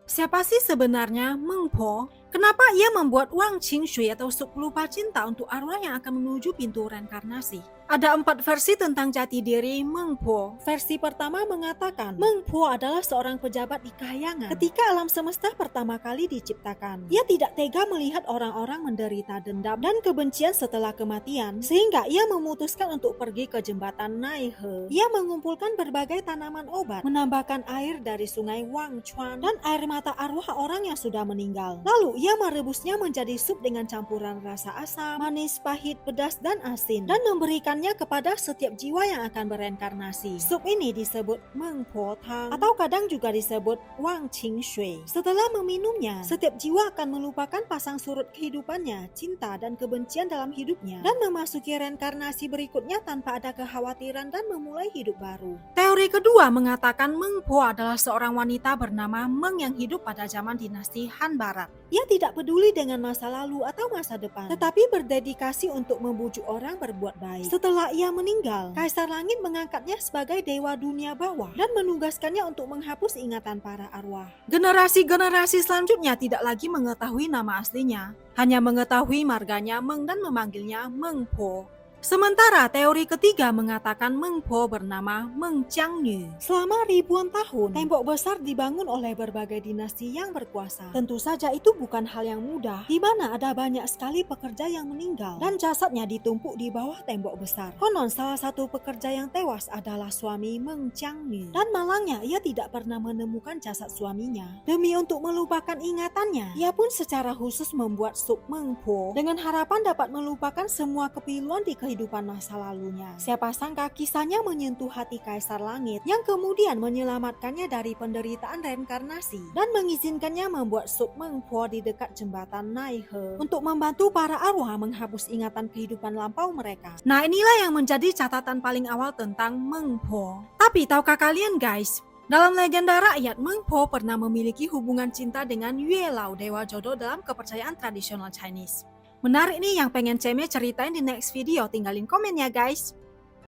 Siapa sih sebenarnya Meng Po? Kenapa ia membuat Wang Qingxue atau sup pelupa cinta untuk arwah yang akan menuju pintu reinkarnasi? Ada 4 versi tentang jati diri Meng Po. Versi pertama mengatakan Meng Po adalah seorang pejabat di kahyangan ketika alam semesta pertama kali diciptakan. Ia tidak tega melihat orang-orang menderita dendam dan kebencian setelah kematian, sehingga ia memutuskan untuk pergi ke jembatan Naihe. Ia mengumpulkan berbagai tanaman obat, menambahkan air dari sungai Wang Chuan dan air mata arwah orang yang sudah meninggal. Lalu ia merebusnya menjadi sup dengan campuran rasa asam, manis, pahit, pedas, dan asin, dan memberikannya kepada setiap jiwa yang akan bereinkarnasi. Sup ini disebut Meng Po Tang atau kadang juga disebut Wang Qingxue. Setelah meminumnya, setiap jiwa akan melupakan pasang surut kehidupannya, cinta, dan kebencian dalam hidupnya, dan memasuki reinkarnasi berikutnya tanpa ada kekhawatiran dan memulai hidup baru. Teori kedua mengatakan Meng Po adalah seorang wanita bernama Meng yang hidup pada zaman dinasti Han Barat. Ia tidak peduli dengan masa lalu atau masa depan, tetapi berdedikasi untuk membujuk orang berbuat baik. Setelah ia meninggal, Kaisar Langit mengangkatnya sebagai dewa dunia bawah dan menugaskannya untuk menghapus ingatan para arwah. Generasi-generasi selanjutnya tidak lagi mengetahui nama aslinya, hanya mengetahui marganya Meng dan memanggilnya Meng Po. Sementara teori ketiga mengatakan Meng Po bernama Meng Jiangnu. Selama ribuan tahun, tembok besar dibangun oleh berbagai dinasti yang berkuasa. Tentu saja itu bukan hal yang mudah, di mana ada banyak sekali pekerja yang meninggal dan jasadnya ditumpuk di bawah tembok besar. Konon salah satu pekerja yang tewas adalah suami Meng Jiangnu, dan malangnya ia tidak pernah menemukan jasad suaminya. Demi untuk melupakan ingatannya, ia pun secara khusus membuat sup Meng Po dengan harapan dapat melupakan semua kepiluan di kehidupan masa lalunya. Siapa sangka kisahnya menyentuh hati Kaisar Langit yang kemudian menyelamatkannya dari penderitaan reinkarnasi dan mengizinkannya membuat sup Meng Po di dekat jembatan Naihe untuk membantu para arwah menghapus ingatan kehidupan lampau mereka. Nah, inilah yang menjadi catatan paling awal tentang Meng Po. Tapi tahukah kalian guys, dalam legenda rakyat, Meng Po pernah memiliki hubungan cinta dengan Yue Lao, dewa jodoh dalam kepercayaan tradisional Chinese. Menarik nih, yang pengen Ceme ceritain di next video, tinggalin komen ya guys.